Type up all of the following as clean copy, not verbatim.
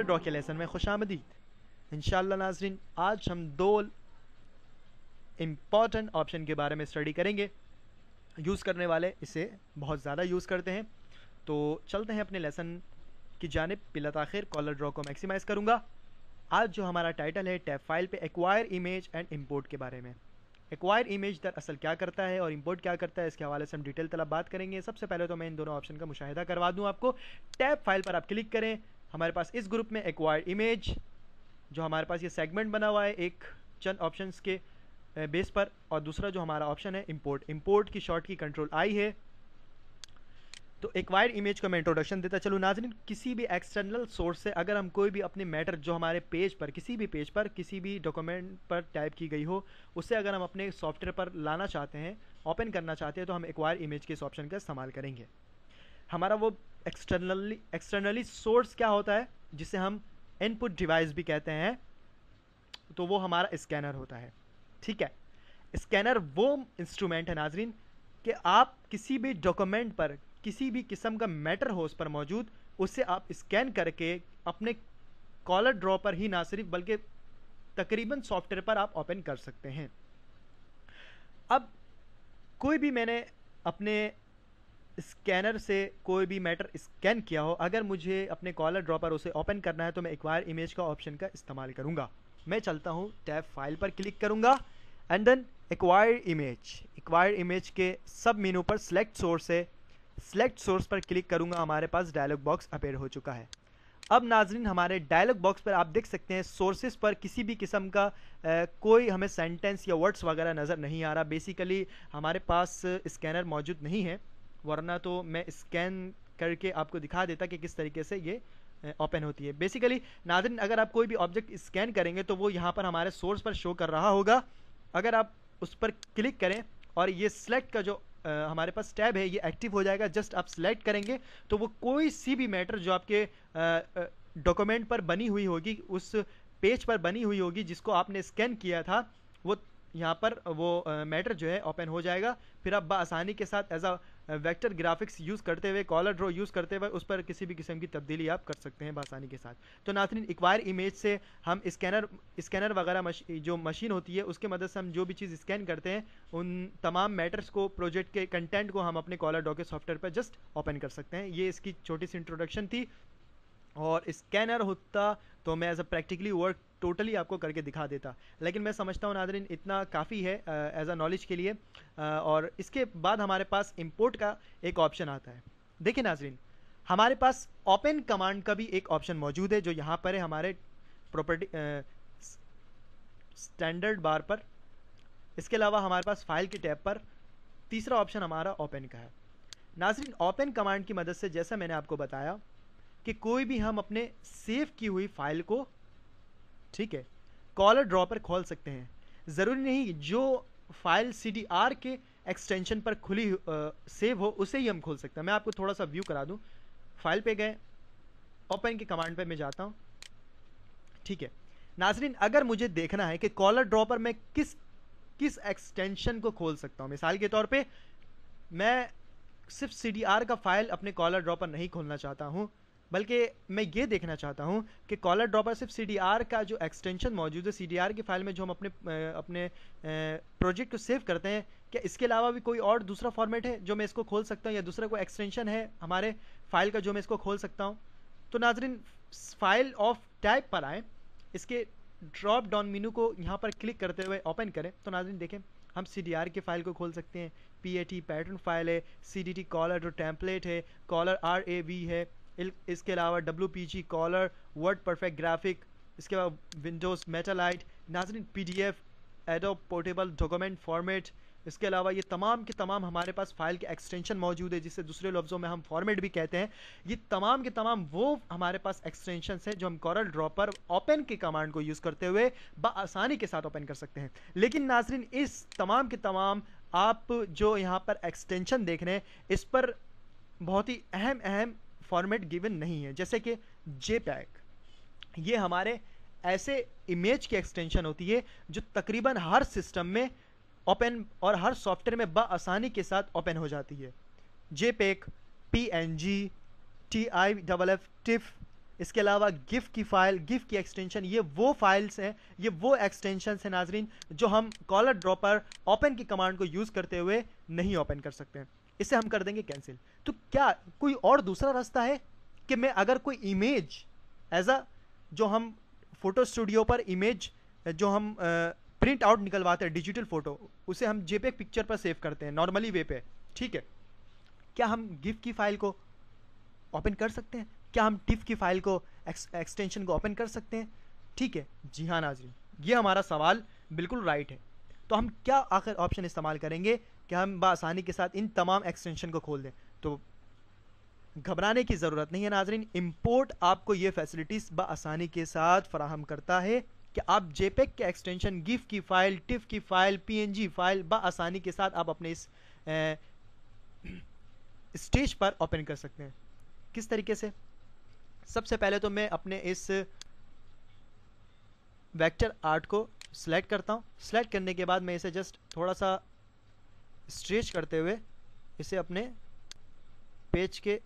Collar draw के lesson में खुशामदीद। इंशाअल्लाह नाज़रीन आज हम दो इम्पॉर्टेंट ऑप्शन के बारे में स्टडी करेंगे। यूज़ करने वाले इसे बहुत ज़्यादा यूज़ करते हैं। तो चलते हैं अपने लेसन की जानिब। बिला ताख़िर कॉलर ड्रॉ को मैक्सिमाइज़ करूँगा। आज जो हमारा टाइटल है टैब फाइल पे एक्वायर इमेज एंड इंपोर्ट के बारे में। एक्वायर इमेज दरअसल क्या करता है और इंपोर्ट क्या करता है, इसके हवाले से हम डिटेल तलब बात करेंगे। सबसे पहले तो मैं इन दोनों ऑप्शन का मुशाहिदा करवा दूं आपको। टैब फाइल पर आप क्लिक करें। हमारे पास इस ग्रुप में एक्वायर इमेज, जो हमारे पास ये सेगमेंट बना हुआ है एक चंद ऑप्शंस के बेस पर, और दूसरा जो हमारा ऑप्शन है इंपोर्ट। इंपोर्ट की शॉर्ट की कंट्रोल आई है। तो एक्वायर इमेज को मैं इंट्रोडक्शन देता चलूँ। नाज़रीन किसी भी एक्सटर्नल सोर्स से अगर हम कोई भी अपने मैटर जो हमारे पेज पर किसी भी डॉक्यूमेंट पर टाइप की गई हो, उससे अगर हम अपने सॉफ्टवेयर पर लाना चाहते हैं, ओपन करना चाहते हैं, तो हम एक्वायर इमेज के इस ऑप्शन का इस्तेमाल करेंगे। हमारा वो एक्सटर्नली सोर्स क्या होता है, जिसे हम इनपुट डिवाइस भी कहते हैं, तो वो हमारा स्कैनर होता है। ठीक है, स्कैनर वो इंस्ट्रूमेंट है नाज़रीन कि आप किसी भी डॉक्यूमेंट पर किसी भी किस्म का मैटर हो उस पर मौजूद, उससे आप स्कैन करके अपने कॉलर ड्रॉ पर ही ना सिर्फ बल्कि तकरीबन सॉफ्टवेयर पर आप ओपन कर सकते हैं। अब कोई भी मैंने अपने स्कैनर से कोई भी मैटर स्कैन किया हो, अगर मुझे अपने कॉलर ड्रॉ पर उसे ओपन करना है तो मैं एक्वायर इमेज का ऑप्शन का इस्तेमाल करूंगा। मैं चलता हूं, टैब फाइल पर क्लिक करूंगा एंड देन एक्वायर इमेज के सब मेनू पर सिलेक्ट सोर्स है। सिलेक्ट सोर्स पर क्लिक करूंगा। हमारे पास डायलॉग बॉक्स अपीयर हो चुका है। अब नाज़रीन हमारे डायलॉग बॉक्स पर आप देख सकते हैं सोर्सेज पर किसी भी किस्म का कोई हमें सेंटेंस या वर्ड्स वगैरह नज़र नहीं आ रहा। बेसिकली हमारे पास स्कैनर मौजूद नहीं है, वरना तो मैं स्कैन करके आपको दिखा देता कि किस तरीके से ये ओपन होती है। बेसिकली नाज़रीन अगर आप कोई भी ऑब्जेक्ट स्कैन करेंगे तो वो यहाँ पर हमारे सोर्स पर शो कर रहा होगा। अगर आप उस पर क्लिक करें और ये सिलेक्ट का जो हमारे पास टैब है ये एक्टिव हो जाएगा। जस्ट आप सिलेक्ट करेंगे तो वो कोई सी भी मैटर जो आपके डॉक्यूमेंट पर बनी हुई होगी, उस पेज पर बनी हुई होगी जिसको आपने स्कैन किया था, वो यहाँ पर वो मैटर जो है ओपन हो जाएगा। फिर आप आसानी के साथ as a vector graphics use करते हुए, कॉलर ड्रॉ यूज़ करते हुए उस पर किसी भी किस्म की तब्दीली आप कर सकते हैं आसानी के साथ। तो नाज़रीन एक्वायर इमेज से हम स्कैनर वगैरह जो मशीन होती है उसके मदद से हम जो भी चीज़ स्कैन करते हैं उन तमाम मैटर्स को, प्रोजेक्ट के कंटेंट को हम अपने कॉलर ड्रॉ के सॉफ्टवेयर पर जस्ट ओपन कर सकते हैं। ये इसकी छोटी सी इंट्रोडक्शन थी। और स्कैनर होता तो मैं as a practically work totally आपको करके दिखा देता, लेकिन मैं समझता हूँ नाज़रीन इतना काफ़ी है एज अ नॉलेज के लिए। और इसके बाद हमारे पास इंपोर्ट का एक ऑप्शन आता है। देखिए नाज़रीन हमारे पास ओपन कमांड का भी एक ऑप्शन मौजूद है जो यहाँ पर है हमारे प्रॉपर्टी स्टैंडर्ड बार पर। इसके अलावा हमारे पास फाइल के टैब पर तीसरा ऑप्शन हमारा ओपन का है। नाज़रीन ओपन कमांड की मदद से जैसा मैंने आपको बताया कि कोई भी हम अपने सेव की हुई फाइल को, ठीक है, कॉलर ड्रॉ पर खोल सकते हैं। ज़रूरी नहीं जो फाइल CDR के एक्सटेंशन पर खुली सेव हो उसे ही हम खोल सकते हैं। मैं आपको थोड़ा सा व्यू करा दूं। फाइल पे गए, ओपन के कमांड पे मैं जाता हूं। ठीक है नाज़रीन अगर मुझे देखना है कि कॉलर ड्रॉ पर मैं किस एक्सटेंशन को खोल सकता हूं, मिसाल के तौर पे मैं सिर्फ CDR का फाइल अपने कॉलर ड्रॉ पर नहीं खोलना चाहता हूं, बल्कि मैं ये देखना चाहता हूं कि कॉलर ड्रॉ पर सिर्फ CDR का जो एक्सटेंशन मौजूद है, CDR की फाइल में जो हम अपने प्रोजेक्ट को सेव करते हैं, क्या इसके अलावा भी कोई और दूसरा फॉर्मेट है जो मैं इसको खोल सकता हूं, या दूसरा कोई एक्सटेंशन है हमारे फाइल का जो मैं इसको खोल सकता हूं। तो नाज़रीन फाइल ऑफ टाइप पर आए, इसके ड्रॉप डाउन मेनू को यहाँ पर क्लिक करते हुए ओपन करें तो नाज़रीन देखें हम CDR की फाइल को खोल सकते हैं। PAT पैटर्न फाइल है, CDT कॉलर जो टेम्पलेट है, कॉलर RAV है, इसके अलावा WPG Corel, WordPerfect graphic, इसके बाद विंडोज़ मेटालाइट, नाज़रीन PDF, Adobe portable document format, इसके अलावा ये तमाम के तमाम हमारे पास फाइल के एक्सटेंशन मौजूद है जिसे दूसरे लफ्ज़ों में हम फॉर्मेट भी कहते हैं। ये तमाम के तमाम वो हमारे पास एक्सटेंशन है जो हम कॉलर ड्रॉ पर ओपन के कमांड को यूज़ करते हुए बआसानी के साथ ओपन कर सकते हैं। लेकिन नाज़रीन इस तमाम के तमाम आप जो यहाँ पर एक्सटेंशन देख रहे हैं इस पर बहुत ही अहम फॉर्मेट गिवन नहीं है, जैसे कि JPEG। ये हमारे ऐसे इमेज की एक्सटेंशन होती है जो तकरीबन हर सिस्टम में ओपन और हर सॉफ्टवेयर में बआसानी के साथ ओपन हो जाती है। JPEG, PNG, TIFF, इसके अलावा गिफ की फाइल, गिफ की एक्सटेंशन, ये वो फाइल्स हैं, ये वो एक्सटेंशन हैं नाजरीन जो हम कॉलर ड्रॉ पर ओपन की कमांड को यूज़ करते हुए नहीं ओपन कर सकते हैं। इसे हम कर देंगे कैंसिल। तो क्या कोई और दूसरा रास्ता है कि मैं अगर कोई इमेज एज अ, जो हम फोटो स्टूडियो पर इमेज जो हम प्रिंट आउट निकलवाते हैं डिजिटल फोटो, उसे हम जेपेग पिक्चर पर सेव करते हैं नॉर्मली वे पे, ठीक है, क्या हम गिफ की फाइल को ओपन कर सकते हैं? क्या हम टिफ की फाइल को एक्सटेंशन को ओपन कर सकते हैं? ठीक है, जी हाँ नाज़रीन, ये हमारा सवाल बिल्कुल राइट है। तो हम क्या आखिर ऑप्शन इस्तेमाल करेंगे कि हम बआसानी के साथ इन तमाम एक्सटेंशन को खोल दें? तो घबराने की ज़रूरत नहीं है नाजरीन, इंपोर्ट आपको ये फैसिलिटीज़ बआसानी के साथ फराहम करता है कि आप जेपेक के एक्सटेंशन, गिफ की फाइल, टिफ की फाइल, पीएनजी फाइल बआसानी के साथ आप अपने इस स्टेज पर ओपन कर सकते हैं। किस तरीके से? सबसे पहले तो मैं अपने इस वेक्टर आर्ट को सिलेक्ट करता हूँ। सिलेक्ट करने के बाद मैं इसे जस्ट थोड़ा सा स्ट्रेच करते हुए इसे अपने पेज के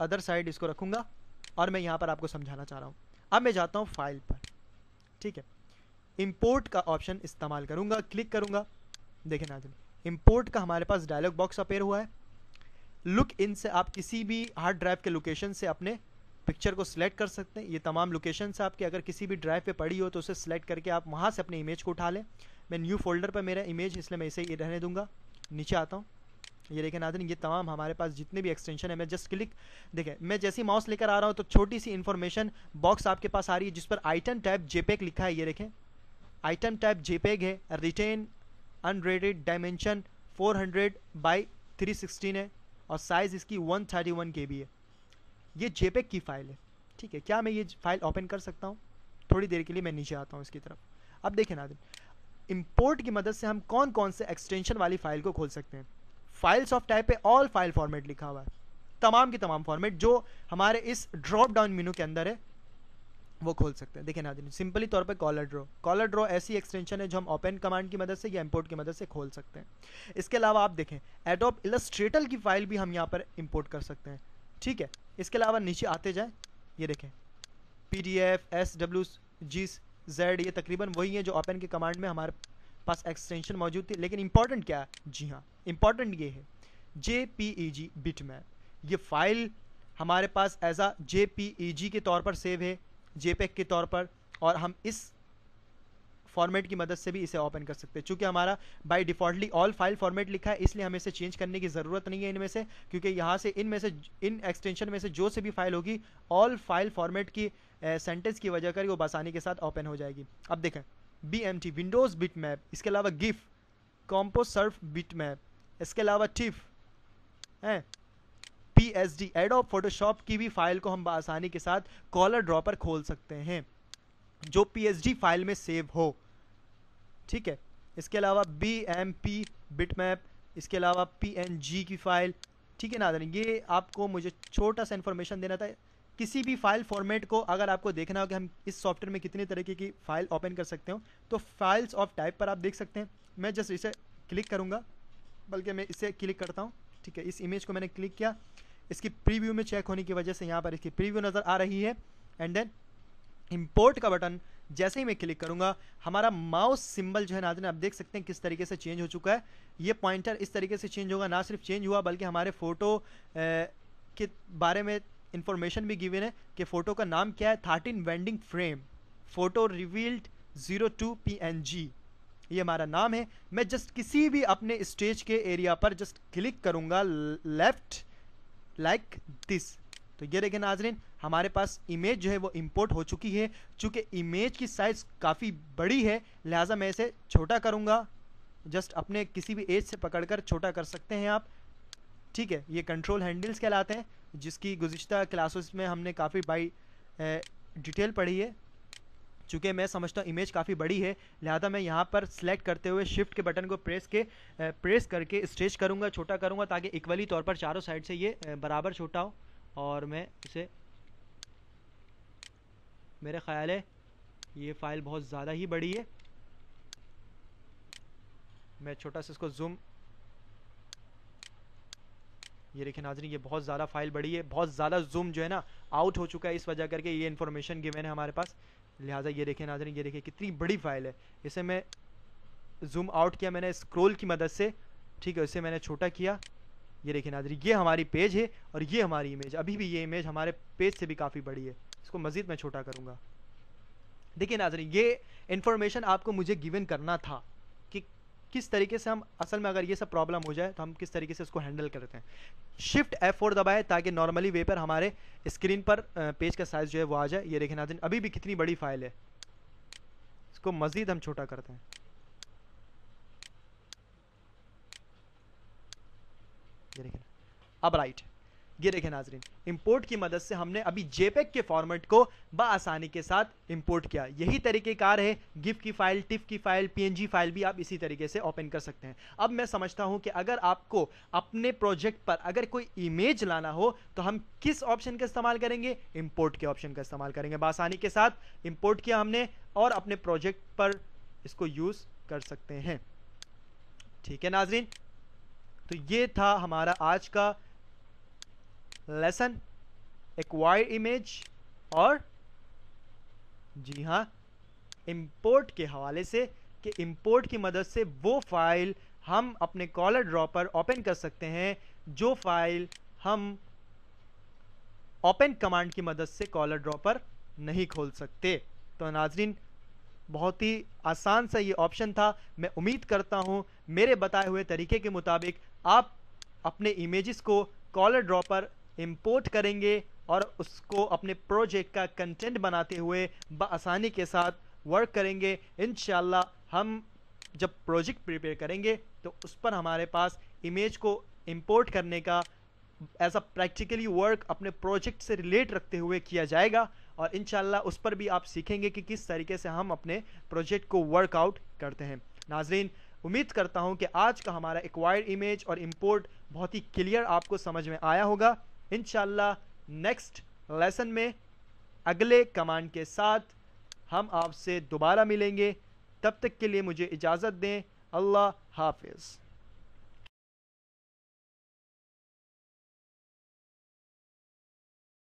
अदर साइड इसको रखूँगा और मैं यहाँ पर आपको समझाना चाह रहा हूँ। अब मैं जाता हूँ फाइल पर, ठीक है, इंपोर्ट का ऑप्शन इस्तेमाल करूँगा, क्लिक करूँगा। देखें नाज़रीन, इंपोर्ट का हमारे पास डायलॉग बॉक्स अपेयर हुआ है। लुक इन से आप किसी भी हार्ड ड्राइव के लोकेशन से अपने पिक्चर को सिलेक्ट कर सकते हैं। ये तमाम लोकेशन से आपके अगर किसी भी ड्राइव पे पड़ी हो तो उसे सिलेक्ट करके आप वहाँ से अपने इमेज को उठा लें। मैं न्यू फोल्डर पर मेरा इमेज, इसलिए मैं इसे ही रहने दूंगा। नीचे आता हूँ, ये देखें नाज़रीन, ये तमाम हमारे पास जितने भी एक्सटेंशन है, मैं जस्ट क्लिक, देखें मैं जैसे ही माउस लेकर आ रहा हूँ तो छोटी सी इन्फॉर्मेशन बॉक्स आपके पास आ रही है जिस पर आइटम टैब जेपेग लिखा है। ये देखें, आइटम टैब जेपेग है, रिटेन अनरेटेड, डायमेंशन 400 बाई 316 है और साइज़ इसकी 131 KB है। ये जेपेग की फाइल है, ठीक है। क्या मैं ये फाइल ओपन कर सकता हूँ? थोड़ी देर के लिए मैं नीचे आता हूँ इसकी तरफ। अब देखें नाज़रीन, इंपोर्ट की मदद से हम कौन कौन से एक्सटेंशन वाली फाइल को खोल सकते हैं। फाइल्स ऑफ टाइप पे ऑल फाइल फॉर्मेट लिखा हुआ है, तमाम की तमाम फॉर्मेट जो हमारे इस ड्रॉप डाउन मेनू के अंदर है वो खोल सकते हैं। देखिए नाज़रीन, सिंपली तौर पे कॉलर ड्रॉ ऐसी एक्सटेंशन है जो हम ओपन कमांड की मदद से या इंपोर्ट की मदद से खोल सकते हैं। इसके अलावा आप देखें एडोब इलस्ट्रेटर की फाइल भी हम यहाँ पर इंपोर्ट कर सकते हैं, ठीक है। इसके अलावा नीचे आते जाएं, ये देखें PDF, SWG, ये तकरीबन वही है जो ओपन के कमांड में हमारे पास एक्सटेंशन मौजूद थी। लेकिन इंपॉर्टेंट क्या है? जी हाँ, इंपॉर्टेंट ये है JPEG बिटमैप। ये फाइल हमारे पास एज आ JPEG के तौर पर सेव है, जेपेग के तौर पर, और हम इस फॉर्मेट की मदद से भी इसे ओपन कर सकते हैं। चूंकि हमारा by defaultly all file format लिखा है, इसलिए हमें इसे चेंज करने की ज़रूरत नहीं है इनमें से, क्योंकि यहाँ से इनमें से इन एक्सटेंशन में से जो से भी फाइल होगी ऑल फाइल फॉर्मेट की सेंटेंस की वजह कर वो आसानी के साथ ओपन हो जाएगी। अब देखें BMT विंडोज़ बिट मैप, इसके अलावा गिफ, कॉम्पोसर्फ बिट मैप, इसके अलावा टिफ है, PSD एडोब फोटोशॉप की भी फाइल को हम आसानी के साथ कॉलर ड्रॉ पर खोल सकते हैं जो PSD फाइल में सेव हो, ठीक है। इसके अलावा BMP बिटमैप, इसके अलावा PNG की फाइल, ठीक है नाज़रीन। ये आपको मुझे छोटा सा इन्फॉर्मेशन देना था। किसी भी फाइल फॉर्मेट को अगर आपको देखना हो कि हम इस सॉफ्टवेयर में कितने तरीके की फ़ाइल ओपन कर सकते हो तो फाइल्स ऑफ टाइप पर आप देख सकते हैं। मैं जस्ट इसे क्लिक करूँगा, बल्कि मैं इसे क्लिक करता हूँ, ठीक है। इस इमेज को मैंने क्लिक किया, इसकी प्रीव्यू में चेक होने की वजह से यहाँ पर इसकी प्रीव्यू नज़र आ रही है। एंड देन इंपोर्ट का बटन जैसे ही मैं क्लिक करूंगा हमारा माउस सिंबल जो है नाज़रीन आप देख सकते हैं किस तरीके से चेंज हो चुका है। ये पॉइंटर इस तरीके से चेंज होगा, ना सिर्फ चेंज हुआ बल्कि हमारे फ़ोटो के बारे में इंफॉर्मेशन भी गिवन है कि फ़ोटो का नाम क्या है, 13 vending frame photo revealed 02 PNG, ये हमारा नाम है। मैं जस्ट किसी भी अपने स्टेज के एरिया पर जस्ट क्लिक करूंगा लेफ्ट लाइक दिस, तो ये देखें नाजरीन हमारे पास इमेज जो है वो इंपोर्ट हो चुकी है। चूंकि इमेज की साइज़ काफ़ी बड़ी है लिहाजा मैं इसे छोटा करूंगा, जस्ट अपने किसी भी एज से पकड़कर छोटा कर सकते हैं आप, ठीक है। ये कंट्रोल हैंडल्स कहलाते हैं जिसकी गुज़िश्ता क्लासेस में हमने काफ़ी बाई डिटेल पढ़ी है। चूँकि मैं समझता हूँ इमेज काफ़ी बड़ी है लिहाजा मैं यहाँ पर सिलेक्ट करते हुए शिफ्ट के बटन को प्रेस करके स्ट्रेच करूँगा, छोटा करूँगा ताकि इक्वली तौर पर चारों साइड से ये बराबर छोटा हो। और मैं इसे, मेरे ख्याल है ये फ़ाइल बहुत ज़्यादा ही बड़ी है, मैं छोटा सा इसको जूम, ये देखिए नाज़रीन, ये बहुत ज़्यादा फाइल बड़ी है, बहुत ज़्यादा जूम जो है ना आउट हो चुका है, इस वजह करके ये इन्फॉर्मेशन गिवन है हमारे पास, लिहाजा ये देखिए नाज़रीन, ये देखिए कितनी बड़ी फाइल है। इसे मैं जूम आउट किया मैंने स्क्रॉल की मदद से, ठीक है, इसे मैंने छोटा किया। ये देखिए नाज़रीन, ये हमारी पेज है और ये हमारी इमेज, अभी भी ये इमेज हमारे पेज से भी काफ़ी बड़ी है। इसको मज़ीद मैं छोटा करूँगा। देखिए नाज़रीन, ये इन्फॉर्मेशन आपको मुझे गिवन करना था कि किस तरीके से हम असल में अगर ये सब प्रॉब्लम हो जाए तो हम किस तरीके से उसको हैंडल करते हैं। शिफ्ट F4 दबाए ताकि नॉर्मली वे पर हमारे स्क्रीन पर पेज का साइज़ जो है वो आ जाए। ये देखिए नाज़रीन, अभी भी कितनी बड़ी फाइल है, इसको मज़ीद हम छोटा करते हैं। ये देखिए अब राइट, ये देखें नाजरीन, इंपोर्ट की मदद से हमने अभी जेपेग के फॉर्मेट को बआसानी के साथ इंपोर्ट किया। यही तरीकेकार है गिफ की फाइल, टिफ की फाइल, पीएनजी फाइल भी आप इसी तरीके से ओपन कर सकते हैं। अब मैं समझता हूं कि अगर आपको अपने प्रोजेक्ट पर अगर कोई इमेज लाना हो तो हम किस ऑप्शन का इस्तेमाल करेंगे? इंपोर्ट के ऑप्शन का इस्तेमाल करेंगे। बआसानी के साथ इंपोर्ट किया हमने और अपने प्रोजेक्ट पर इसको यूज कर सकते हैं। ठीक है नाजरीन, तो ये था हमारा आज का लेसन, एक्वायर इमेज और जी हाँ इंपोर्ट के हवाले से कि इंपोर्ट की मदद से वो फाइल हम अपने कॉलर ड्रॉ पर ओपन कर सकते हैं जो फाइल हम ओपन कमांड की मदद से कॉलर ड्रॉ पर नहीं खोल सकते। तो नाजरीन, बहुत ही आसान सा ये ऑप्शन था। मैं उम्मीद करता हूं मेरे बताए हुए तरीके के मुताबिक आप अपने इमेजेस को कॉलर ड्रॉ पर इंपोर्ट करेंगे और उसको अपने प्रोजेक्ट का कंटेंट बनाते हुए बआसानी के साथ वर्क करेंगे। इंशाल्लाह हम जब प्रोजेक्ट प्रिपेयर करेंगे तो उस पर हमारे पास इमेज को इंपोर्ट करने का एज अ प्रैक्टिकली वर्क अपने प्रोजेक्ट से रिलेट रखते हुए किया जाएगा और इंशाल्लाह उस पर भी आप सीखेंगे कि किस तरीके से हम अपने प्रोजेक्ट को वर्कआउट करते हैं। नाजरीन, उम्मीद करता हूं कि आज का हमारा एक्वायर्ड इमेज और इंपोर्ट बहुत ही क्लियर आपको समझ में आया होगा। इंशाल्लाह नेक्स्ट लेसन में अगले कमांड के साथ हम आपसे दोबारा मिलेंगे। तब तक के लिए मुझे इजाज़त दें। अल्लाह हाफिज़।